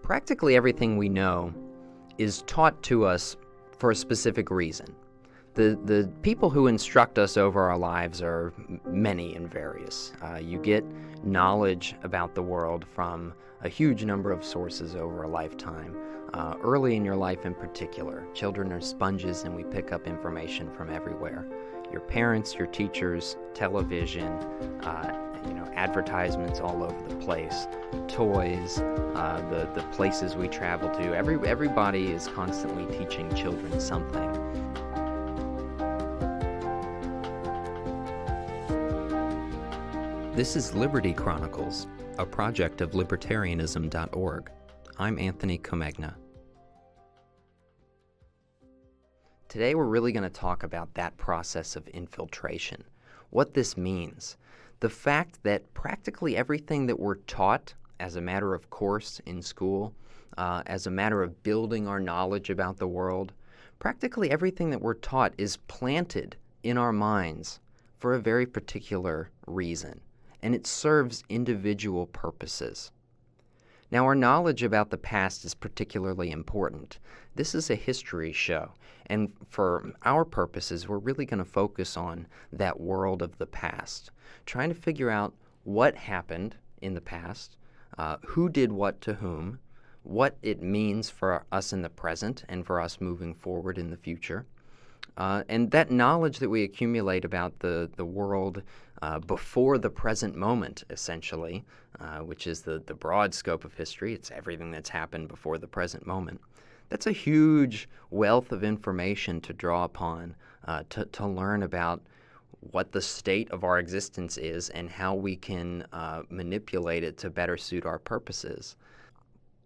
Practically everything we know is taught to us for a specific reason. The people who instruct us over our lives are many and various. You get knowledge about the world from a huge number of sources over a lifetime. Early in your life in particular, children are sponges and we pick up information from everywhere. Your parents, your teachers, television, advertisements all over the place, toys, the places we travel to. Everybody is constantly teaching children something. This is Liberty Chronicles, a project of libertarianism.org. I'm Anthony Comegna. Today we're really going to talk about that process of infiltration, what this means, the fact that practically everything that we're taught as a matter of course in school, as a matter of building our knowledge about the world, practically everything that we're taught is planted in our minds for a very particular reason, and it serves individual purposes. Now, our knowledge about the past is particularly important. This is a history show, and for our purposes, we're really going to focus on that world of the past, trying to figure out what happened in the past, who did what to whom, what it means for us in the present and for us moving forward in the future. And that knowledge that we accumulate about the world before the present moment, essentially, which is the broad scope of history. It's everything that's happened before the present moment. That's a huge wealth of information to draw upon, to learn about what the state of our existence is and how we can manipulate it to better suit our purposes.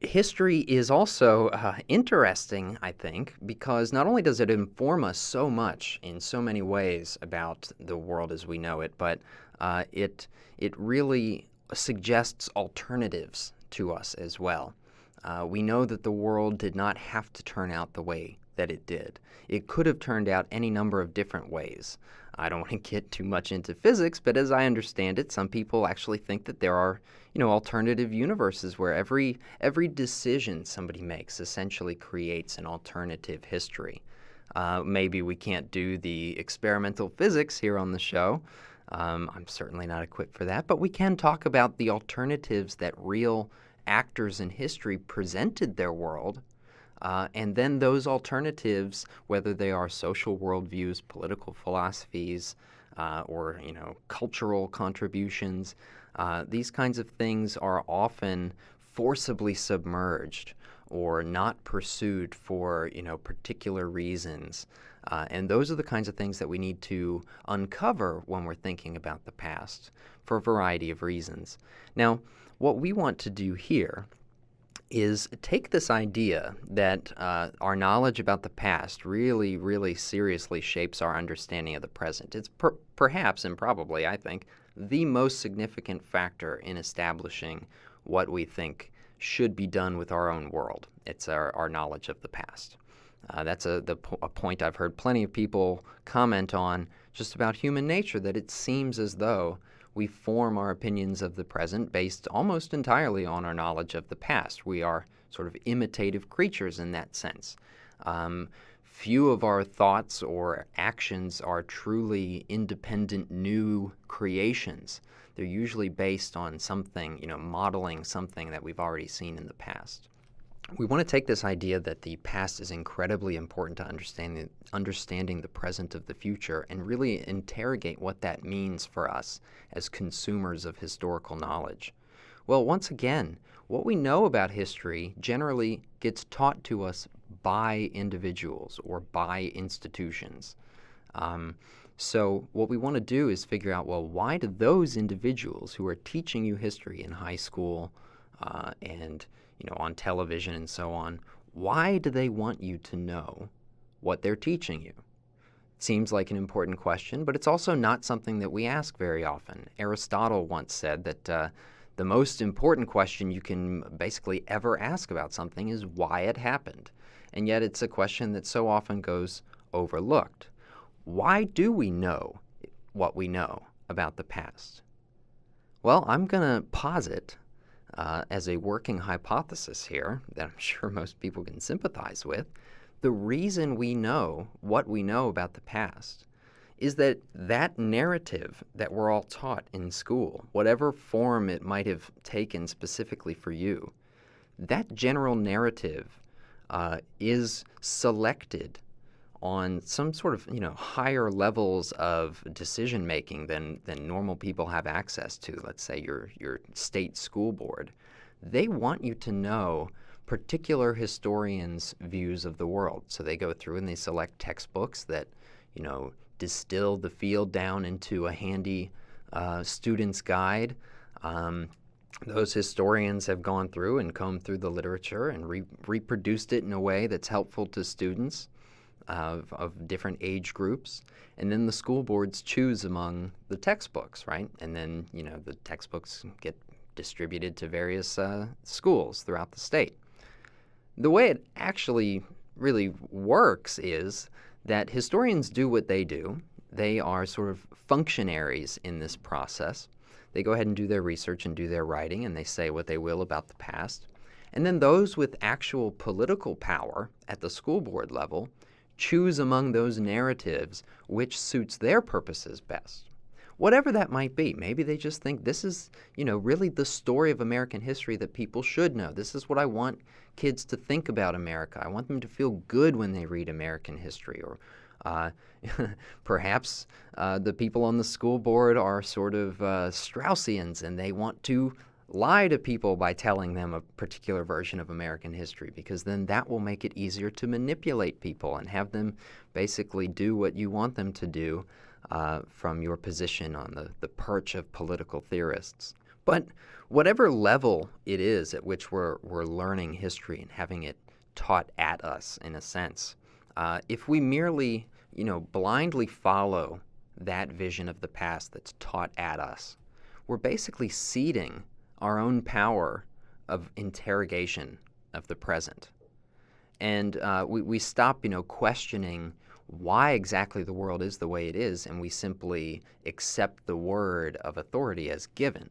History is also interesting, I think, because not only does it inform us so much in so many ways about the world as we know it, but it really suggests alternatives to us as well. We know that the world did not have to turn out the way that it did. It could have turned out any number of different ways. I don't want to get too much into physics, but as I understand it, some people actually think that there are, alternative universes where every decision somebody makes essentially creates an alternative history. Maybe we can't do the experimental physics here on the show. I'm certainly not equipped for that, but we can talk about the alternatives that real actors in history presented their world. And then those alternatives, whether they are social worldviews, political philosophies, or cultural contributions, these kinds of things are often forcibly submerged or not pursued for particular reasons. And those are the kinds of things that we need to uncover when we're thinking about the past for a variety of reasons. Now, what we want to do here is take this idea that our knowledge about the past really, really seriously shapes our understanding of the present. It's perhaps, and probably, I think, the most significant factor in establishing what we think should be done with our own world. It's our knowledge of the past. That's a point I've heard plenty of people comment on just about human nature, that it seems as though we form our opinions of the present based almost entirely on our knowledge of the past. We are sort of imitative creatures in that sense. Few of our thoughts or actions are truly independent new creations. They're usually based on something, modeling something that we've already seen in the past. We want to take this idea that the past is incredibly important to understanding the present of the future and really interrogate what that means for us as consumers of historical knowledge. Well, once again, what we know about history generally gets taught to us by individuals or by institutions. So what we want to do is figure out, well, why do those individuals who are teaching you history in high school and on television and so on, why do they want you to know what they're teaching you? It seems like an important question, but it's also not something that we ask very often. Aristotle once said that the most important question you can basically ever ask about something is why it happened. And yet it's a question that so often goes overlooked. Why do we know what we know about the past? Well, I'm going to posit as a working hypothesis here that I'm sure most people can sympathize with, the reason we know what we know about the past is that that narrative that we're all taught in school, whatever form it might have taken specifically for you, that general narrative is selected on some sort of higher levels of decision making than normal people have access to. Let's say your state school board. They want you to know particular historians' views of the world. So they go through and they select textbooks that distill the field down into a handy student's guide. Those historians have gone through and combed through the literature and reproduced it in a way that's helpful to students of different age groups. And then the school boards choose among the textbooks, right? And then, the textbooks get distributed to various schools throughout the state. The way it actually really works is that historians do what they do. They are sort of functionaries in this process. They go ahead and do their research and do their writing, and they say what they will about the past. And then those with actual political power at the school board level choose among those narratives which suits their purposes best. Whatever that might be. Maybe they just think this is, really the story of American history that people should know. This is what I want kids to think about America. I want them to feel good when they read American history. Or perhaps the people on the school board are sort of Straussians, and they want to lie to people by telling them a particular version of American history, because then that will make it easier to manipulate people and have them basically do what you want them to do from your position on the perch of political theorists. But whatever level it is at which we're learning history and having it taught at us, in a sense, if we merely blindly follow that vision of the past that's taught at us, we're basically ceding our own power of interrogation of the present. And we stop, questioning why exactly the world is the way it is, and we simply accept the word of authority as given.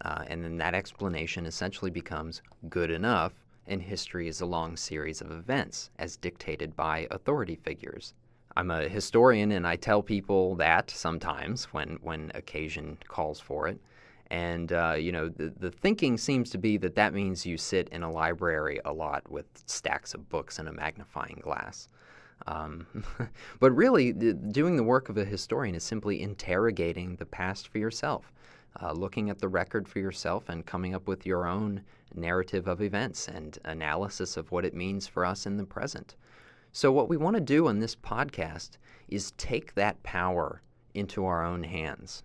And then that explanation essentially becomes good enough, and history is a long series of events as dictated by authority figures. I'm a historian, and I tell people that sometimes when occasion calls for it. And, the thinking seems to be that means you sit in a library a lot with stacks of books and a magnifying glass. But really, doing the work of a historian is simply interrogating the past for yourself, looking at the record for yourself and coming up with your own narrative of events and analysis of what it means for us in the present. So what we want to do on this podcast is take that power into our own hands.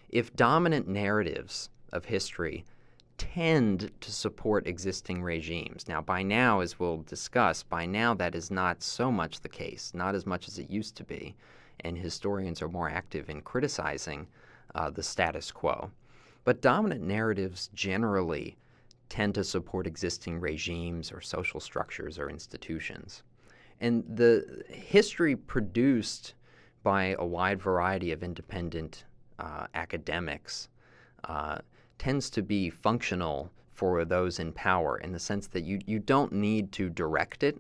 If dominant narratives of history tend to support existing regimes, now by now, as we'll discuss, by now that is not so much the case, not as much as it used to be, and historians are more active in criticizing the status quo. But dominant narratives generally tend to support existing regimes or social structures or institutions. And the history produced by a wide variety of independent academics tends to be functional for those in power, in the sense that you don't need to direct it,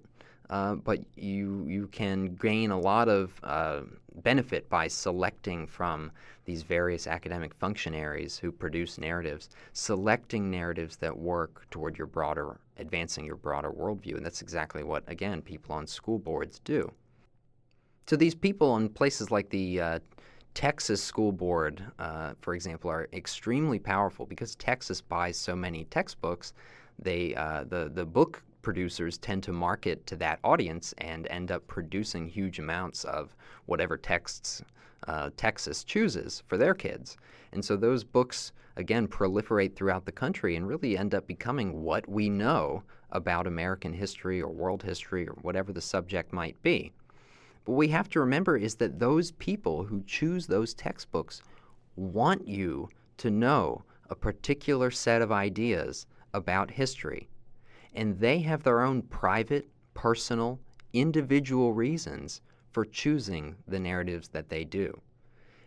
but you can gain a lot of benefit by selecting from these various academic functionaries who produce narratives, selecting narratives that work toward advancing your broader worldview. And that's exactly what, again, people on school boards do. So these people in places like the Texas school board, for example, are extremely powerful because Texas buys so many textbooks. The book producers tend to market to that audience and end up producing huge amounts of whatever texts Texas chooses for their kids. And so those books, again, proliferate throughout the country and really end up becoming what we know about American history or world history or whatever the subject might be. But what we have to remember is that those people who choose those textbooks want you to know a particular set of ideas about history. And they have their own private, personal, individual reasons for choosing the narratives that they do.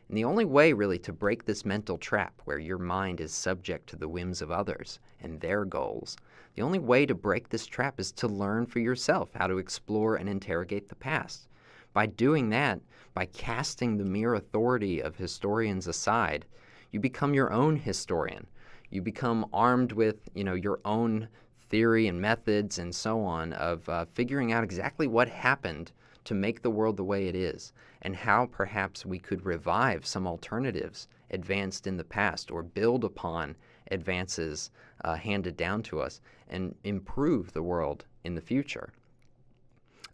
And the only way, really, to break this mental trap where your mind is subject to the whims of others and their goals, the only way to break this trap is to learn for yourself how to explore and interrogate the past. By doing that, by casting the mere authority of historians aside, you become your own historian. You become armed with, your own theory and methods and so on of figuring out exactly what happened to make the world the way it is, and how perhaps we could revive some alternatives advanced in the past or build upon advances handed down to us and improve the world in the future.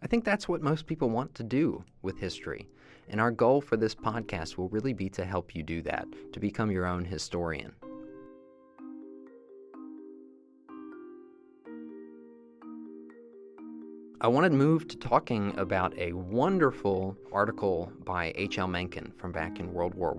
I think that's what most people want to do with history, and our goal for this podcast will really be to help you do that, to become your own historian. I want to move to talking about a wonderful article by H.L. Mencken from back in World War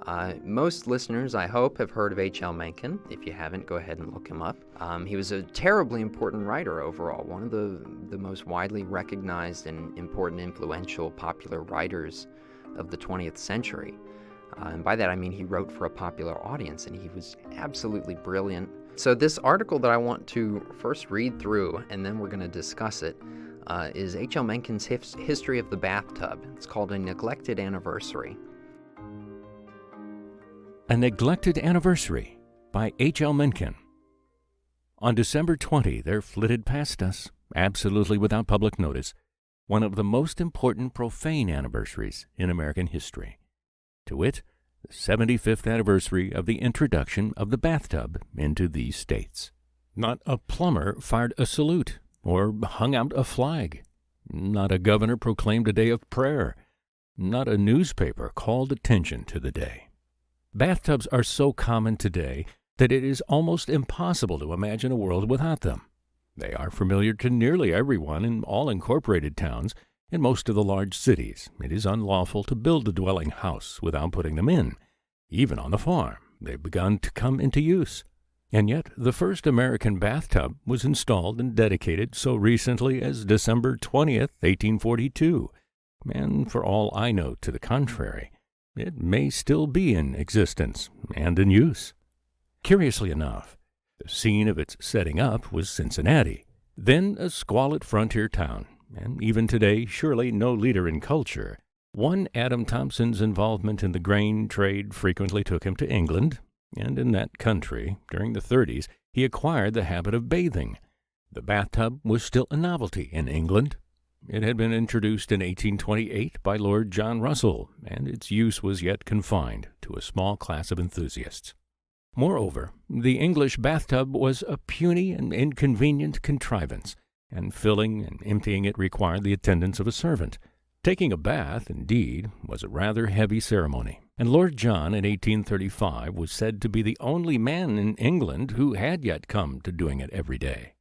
I. Most listeners, I hope, have heard of H.L. Mencken. If you haven't, go ahead and look him up. He was a terribly important writer overall, one of the most widely recognized and important, influential, popular writers of the 20th century. And by that I mean he wrote for a popular audience, and he was absolutely brilliant. So this article that I want to first read through, and then we're going to discuss it, is H.L. Mencken's History of the Bathtub. It's called A Neglected Anniversary. A Neglected Anniversary by H.L. Mencken. On December 20, there flitted past us, absolutely without public notice, one of the most important profane anniversaries in American history. To wit, the 75th anniversary of the introduction of the bathtub into these states. Not a plumber fired a salute or hung out a flag. Not a governor proclaimed a day of prayer. Not a newspaper called attention to the day. Bathtubs are so common today that it is almost impossible to imagine a world without them. They are familiar to nearly everyone in all incorporated towns. In most of the large cities, it is unlawful to build a dwelling house without putting them in. Even on the farm, they've begun to come into use. And yet, the first American bathtub was installed and dedicated so recently as December 20th, 1842. And for all I know to the contrary, it may still be in existence and in use. Curiously enough, the scene of its setting up was Cincinnati, then a squalid frontier town, and even today surely no leader in culture. One Adam Thompson's involvement in the grain trade frequently took him to England, and in that country, during the 30s, he acquired the habit of bathing. The bathtub was still a novelty in England. It had been introduced in 1828 by Lord John Russell, and its use was yet confined to a small class of enthusiasts. Moreover, the English bathtub was a puny and inconvenient contrivance, and filling and emptying it required the attendance of a servant. Taking a bath, indeed, was a rather heavy ceremony, and Lord John in 1835 was said to be the only man in England who had yet come to doing it every day.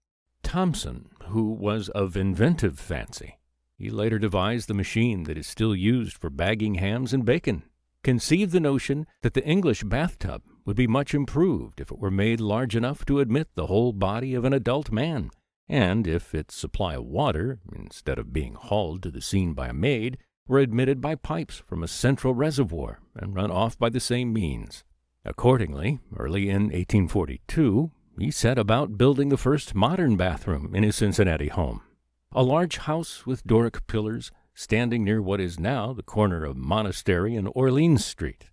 Thomson, who was of inventive fancy, he later devised the machine that is still used for bagging hams and bacon, conceived the notion that the English bathtub would be much improved if it were made large enough to admit the whole body of an adult man, and if its supply of water, instead of being hauled to the scene by a maid, were admitted by pipes from a central reservoir and run off by the same means. Accordingly, early in 1842, he set about building the first modern bathroom in his Cincinnati home, a large house with Doric pillars standing near what is now the corner of Monastery and Orleans Street.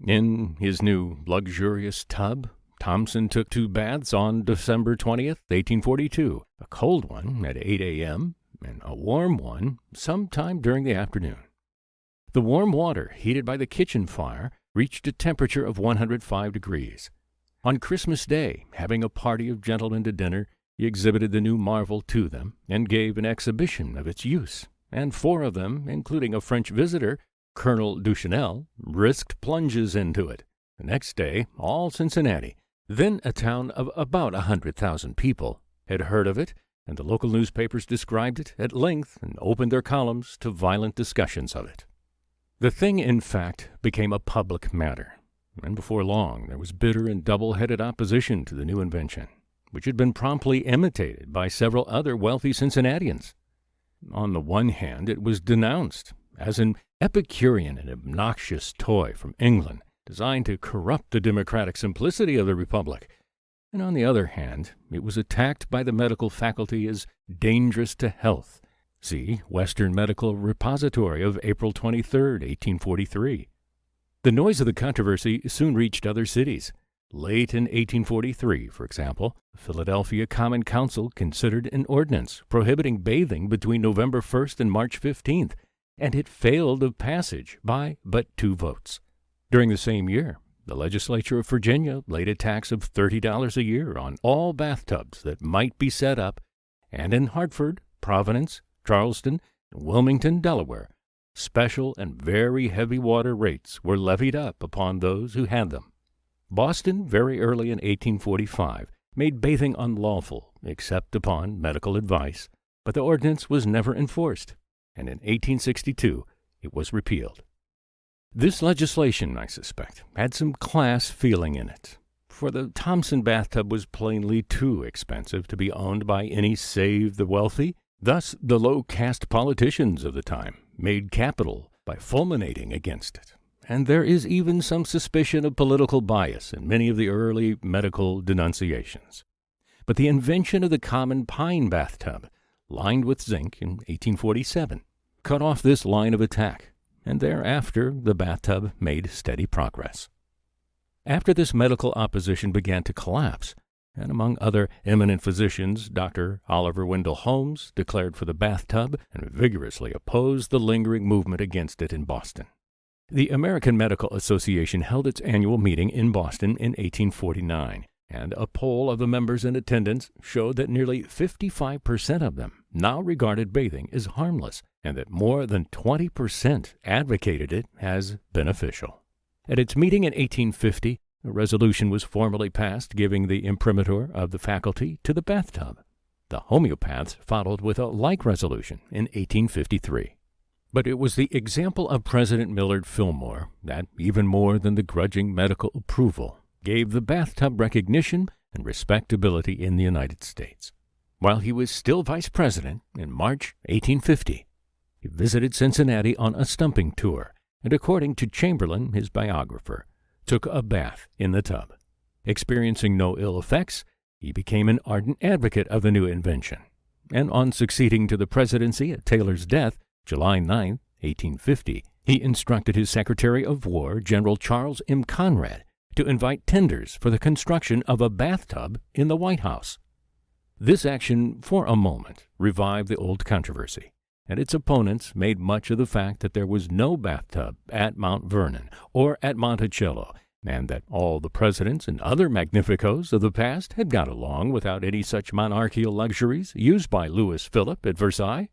In his new luxurious tub, Thomson took 2 baths on December 20th, 1842, a cold one at 8 a.m. and a warm one sometime during the afternoon. The warm water, heated by the kitchen fire, reached a temperature of 105 degrees. On Christmas Day, having a party of gentlemen to dinner, he exhibited the new marvel to them and gave an exhibition of its use, and 4 of them, including a French visitor, Colonel Duchesnel, risked plunges into it. The next day, all Cincinnati, then a town of about 100,000 people, had heard of it, and the local newspapers described it at length and opened their columns to violent discussions of it. The thing, in fact, became a public matter, and before long there was bitter and double-headed opposition to the new invention, which had been promptly imitated by several other wealthy Cincinnatians. On the one hand, it was denounced as an Epicurean and obnoxious toy from England designed to corrupt the democratic simplicity of the Republic. And on the other hand, it was attacked by the medical faculty as dangerous to health. See Western Medical Repository of April 23, 1843. The noise of the controversy soon reached other cities. Late in 1843, for example, the Philadelphia Common Council considered an ordinance prohibiting bathing between November 1st and March 15th, and it failed of passage by but 2 votes. During the same year, the legislature of Virginia laid a tax of $30 a year on all bathtubs that might be set up, and in Hartford, Providence, Charleston, and Wilmington, Delaware, special and very heavy water rates were levied up upon those who had them. Boston, very early in 1845, made bathing unlawful except upon medical advice, but the ordinance was never enforced, and in 1862 it was repealed. This legislation, I suspect, had some class feeling in it, for the Thompson bathtub was plainly too expensive to be owned by any save the wealthy. Thus, the low-caste politicians of the time made capital by fulminating against it, and there is even some suspicion of political bias in many of the early medical denunciations. But the invention of the common pine bathtub, lined with zinc in 1847, cut off this line of attack, and thereafter the bathtub made steady progress. After this medical opposition began to collapse, and among other eminent physicians, Dr. Oliver Wendell Holmes declared for the bathtub and vigorously opposed the lingering movement against it in Boston. The American Medical Association held its annual meeting in Boston in 1849, and a poll of the members in attendance showed that nearly 55% of them now regarded bathing as harmless, and that more than 20% advocated it as beneficial. At its meeting in 1850, a resolution was formally passed giving the imprimatur of the faculty to the bathtub. The homeopaths followed with a like resolution in 1853. But it was the example of President Millard Fillmore that, even more than the grudging medical approval, gave the bathtub recognition and respectability in the United States. While he was still vice president in March 1850, he visited Cincinnati on a stumping tour, and according to Chamberlain, his biographer, took a bath in the tub. Experiencing no ill effects, he became an ardent advocate of the new invention, and on succeeding to the presidency at Taylor's death, July 9, 1850, he instructed his Secretary of War, General Charles M. Conrad, to invite tenders for the construction of a bathtub in the White House. This action, for a moment, revived the old controversy, and its opponents made much of the fact that there was no bathtub at Mount Vernon or at Monticello, and that all the presidents and other magnificos of the past had got along without any such monarchical luxuries used by Louis Philippe at Versailles.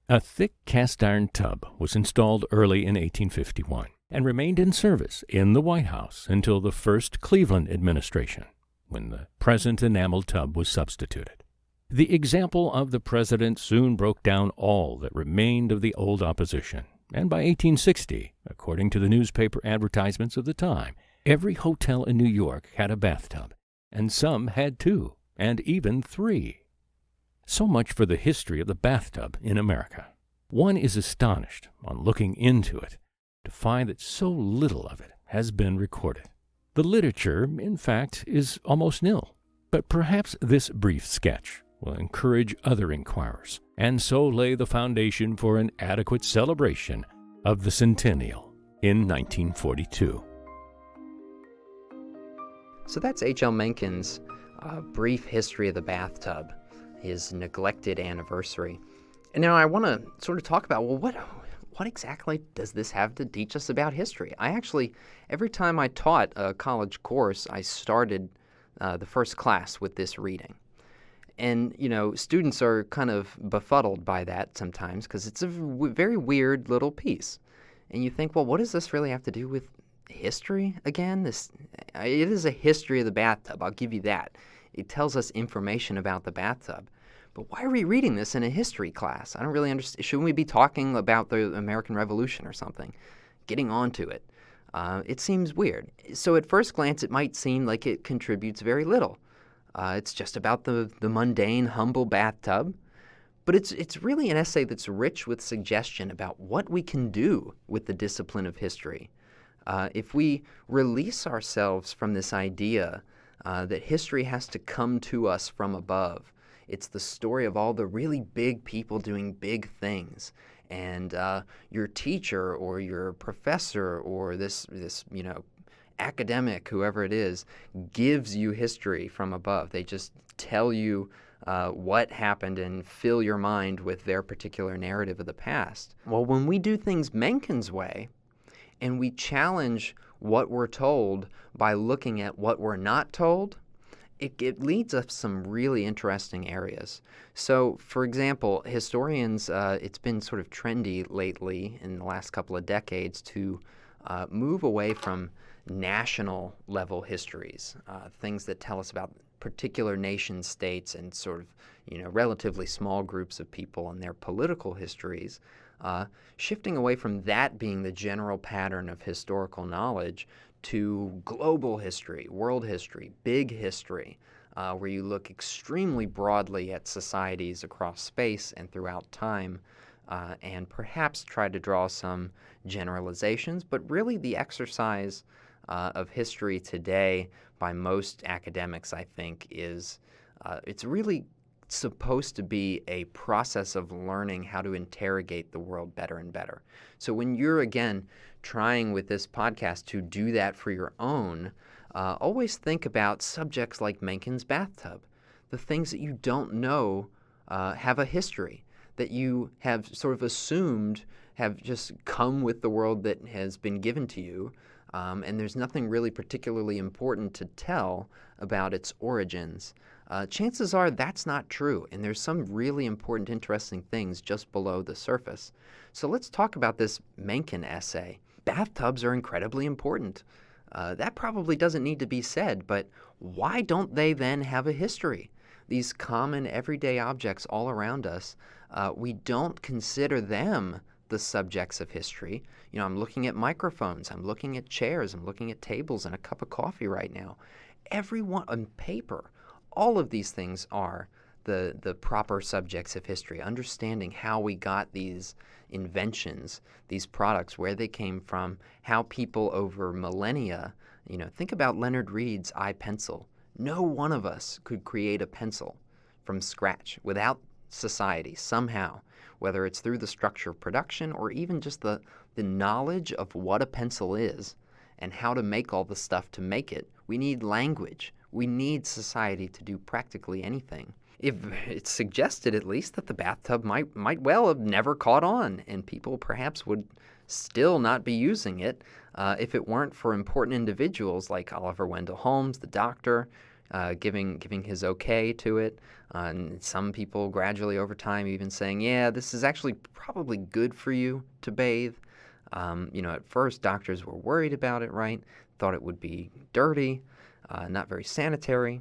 A thick cast-iron tub was installed early in 1851 and remained in service in the White House until the first Cleveland administration, when the present enamel tub was substituted. The example of the president soon broke down all that remained of the old opposition, and by 1860, according to the newspaper advertisements of the time, every hotel in New York had a bathtub, and some had 2, and even 3. So much for the history of the bathtub in America. One is astonished, on looking into it, to find that so little of it has been recorded. The literature, in fact, is almost nil, but perhaps this brief sketch will encourage other inquirers, and so lay the foundation for an adequate celebration of the centennial in 1942. So that's H.L. Mencken's brief history of the bathtub, his neglected anniversary. And now I want to sort of talk about, well, what exactly does this have to teach us about history? I actually, every time I taught a college course, I started the first class with this reading. And, students are kind of befuddled by that sometimes because it's a very weird little piece. And you think, well, what does this really have to do with history again? It is a history of the bathtub, I'll give you that. It tells us information about the bathtub. But why are we reading this in a history class? I don't really understand. Shouldn't we be talking about the American Revolution or something? Getting onto it. It seems weird. So at first glance, it might seem like it contributes very little. It's just about the mundane, humble bathtub. But it's really an essay that's rich with suggestion about what we can do with the discipline of history. If we release ourselves from this idea that history has to come to us from above, it's the story of all the really big people doing big things, and your teacher or your professor or this academic, whoever it is, gives you history from above. They just tell you what happened and fill your mind with their particular narrative of the past. Well, when we do things Mencken's way, and we challenge what we're told by looking at what we're not told, it leads us some really interesting areas. So, for example, historians, it's been sort of trendy lately in the last couple of decades to move away from national level histories, things that tell us about particular nation states and sort of, relatively small groups of people and their political histories, shifting away from that being the general pattern of historical knowledge to global history, world history, big history, where you look extremely broadly at societies across space and throughout time, and perhaps try to draw some generalizations. But really the exercise of history today by most academics, I think, is it's really supposed to be a process of learning how to interrogate the world better and better. So when you're, again, trying with this podcast to do that for your own, always think about subjects like Mencken's bathtub. The things that you don't know have a history, that you have sort of assumed have just come with the world that has been given to you, and there's nothing really particularly important to tell about its origins. Chances are that's not true, and there's some really important, interesting things just below the surface. So let's talk about this Mencken essay. Bathtubs are incredibly important. That probably doesn't need to be said, but why don't they then have a history? These common everyday objects all around us, we don't consider them the subjects of history. I'm looking at microphones, I'm looking at chairs, I'm looking at tables and a cup of coffee right now. Everyone on paper, all of these things are the proper subjects of history, understanding how we got these inventions, these products, where they came from, how people over millennia, think about Leonard Read's iPencil. No one of us could create a pencil from scratch without society somehow, whether it's through the structure of production or even just the knowledge of what a pencil is and how to make all the stuff to make it. We need language. We need society to do practically anything. If it's suggested, at least, that the bathtub might well have never caught on, and people perhaps would still not be using it if it weren't for important individuals like Oliver Wendell Holmes, the doctor, giving his okay to it, and some people gradually over time even saying, yeah, this is actually probably good for you to bathe. At first doctors were worried about it, right? Thought it would be dirty, not very sanitary.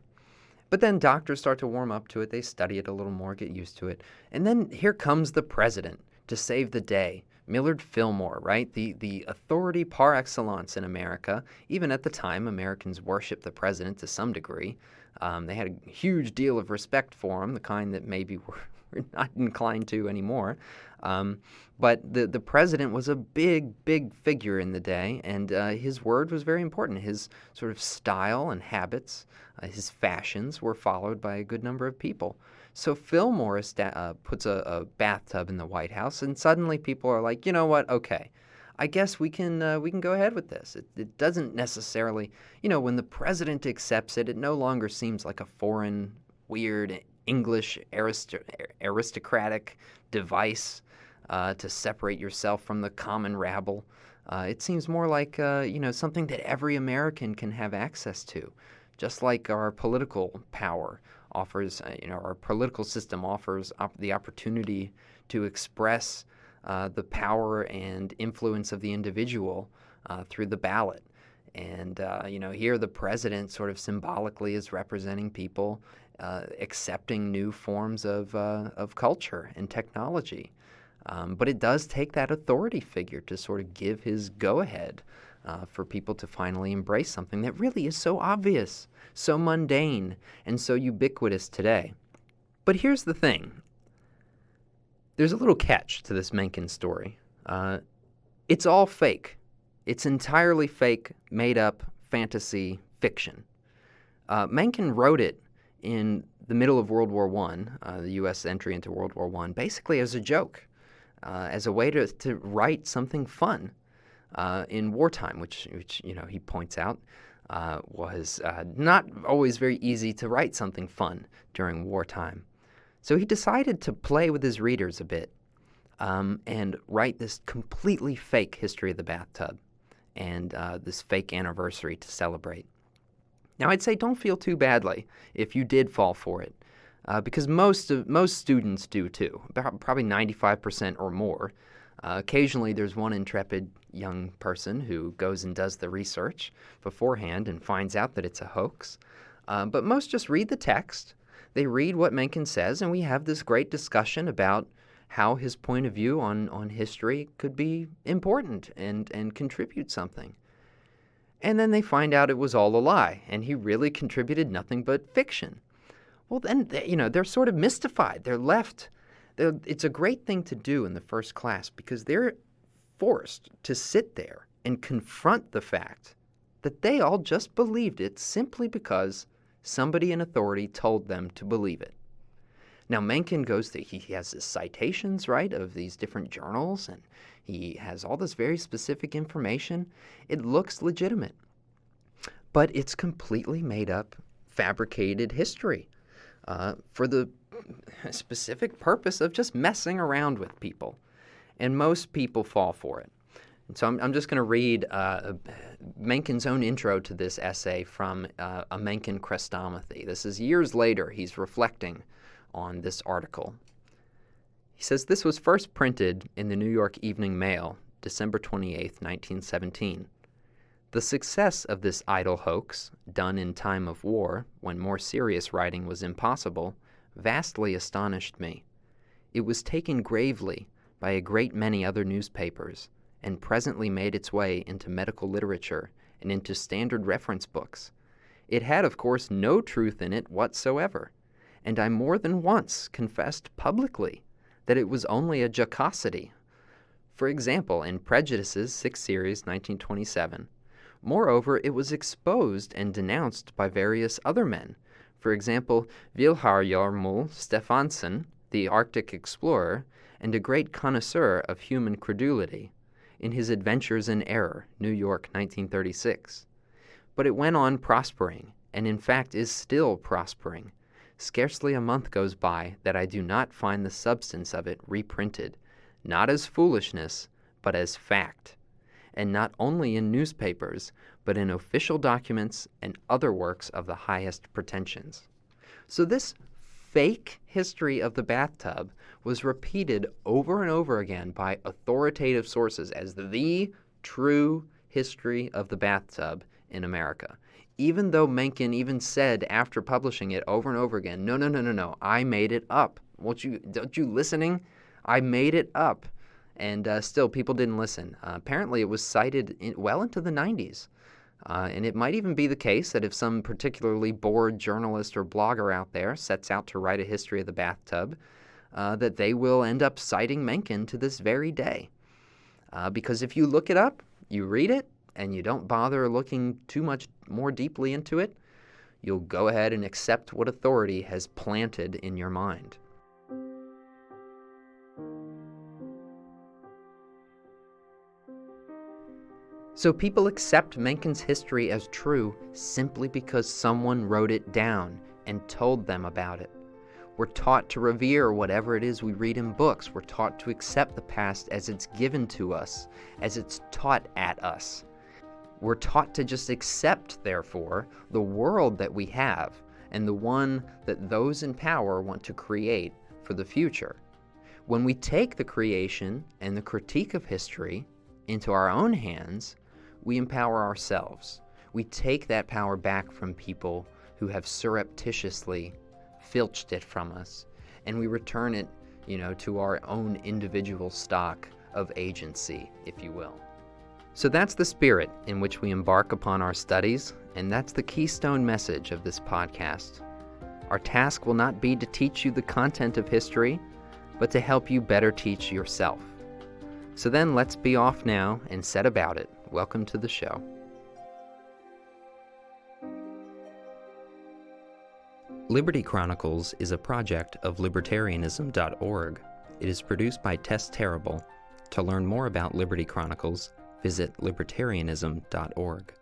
But then doctors start to warm up to it. They study it a little more, get used to it. And then here comes the president to save the day. Millard Fillmore, right? The authority par excellence in America. Even at the time, Americans worshiped the president to some degree. They had a huge deal of respect for him, the kind that maybe we're not inclined to anymore. But the president was a big figure in the day, and his word was very important. His sort of style and habits, his fashions were followed by a good number of people. So Fillmore puts a bathtub in the White House, and suddenly people are like, you know what? Okay, I guess we can go ahead with this. It doesn't necessarily, when the president accepts it, it no longer seems like a foreign, weird English aristocratic device to separate yourself from the common rabble. It seems more like something that every American can have access to, just like our political power offers. Our political system offers the opportunity to express the power and influence of the individual through the ballot. And here the president sort of symbolically is representing people accepting new forms of culture and technology. But it does take that authority figure to sort of give his go-ahead for people to finally embrace something that really is so obvious, so mundane, and so ubiquitous today. But here's the thing. There's a little catch to this Mencken story. It's all fake. It's entirely fake, made-up fantasy fiction. Mencken wrote it in the middle of World War I, the U.S. entry into World War I, basically as a joke, as a way to write something fun in wartime, which he points out was not always very easy to write something fun during wartime. So he decided to play with his readers a bit and write this completely fake history of the bathtub and this fake anniversary to celebrate. Now, I'd say don't feel too badly if you did fall for it, because most students do too, probably 95% or more. Occasionally, there's one intrepid young person who goes and does the research beforehand and finds out that it's a hoax. But most just read the text. They read what Mencken says, and we have this great discussion about how his point of view on history could be important and contribute something. And then they find out it was all a lie, and he really contributed nothing but fiction. Well, then, they're sort of mystified. They're left. It's a great thing to do in the first class because they're forced to sit there and confront the fact that they all just believed it simply because somebody in authority told them to believe it. Now, Mencken he has his citations, right, of these different journals, and he has all this very specific information. It looks legitimate, but it's completely made up, fabricated history for the specific purpose of just messing around with people. And most people fall for it. And so I'm just going to read Mencken's own intro to this essay from a Mencken Chrestomathy. This is years later. He's reflecting on this article. He says, "This was first printed in the New York Evening Mail, December 28, 1917. The success of this idle hoax, done in time of war, when more serious writing was impossible, vastly astonished me. It was taken gravely by a great many other newspapers, and presently made its way into medical literature and into standard reference books. It had, of course, no truth in it whatsoever, and I more than once confessed publicly that it was only a jocosity. For example, in Prejudices, 6th Series, 1927. Moreover, it was exposed and denounced by various other men. For example, Vilhjalmur Stefansson, the Arctic explorer, and a great connoisseur of human credulity, in his Adventures in Error, New York, 1936. But it went on prospering, and in fact is still prospering. Scarcely a month goes by that I do not find the substance of it reprinted, not as foolishness, but as fact, and not only in newspapers, but in official documents and other works of the highest pretensions." So this fake history of the bathtub was repeated over and over again by authoritative sources as the true history of the bathtub in America. Even though Mencken even said after publishing it over and over again, no, I made it up. Don't you listening? I made it up. And still, people didn't listen. Apparently, it was cited well into the 90s. And it might even be the case that if some particularly bored journalist or blogger out there sets out to write a history of the bathtub, that they will end up citing Mencken to this very day. Because if you look it up, you read it, and you don't bother looking too much more deeply into it, you'll go ahead and accept what authority has planted in your mind. So people accept Mencken's history as true simply because someone wrote it down and told them about it. We're taught to revere whatever it is we read in books. We're taught to accept the past as it's given to us, as it's taught at us. We're taught to just accept, therefore, the world that we have and the one that those in power want to create for the future. When we take the creation and the critique of history into our own hands, we empower ourselves. We take that power back from people who have surreptitiously filched it from us, and we return it, to our own individual stock of agency, if you will. So that's the spirit in which we embark upon our studies, and that's the keystone message of this podcast. Our task will not be to teach you the content of history, but to help you better teach yourself. So then let's be off now and set about it. Welcome to the show. Liberty Chronicles is a project of libertarianism.org. It is produced by Tess Terrible. To learn more about Liberty Chronicles, visit libertarianism.org.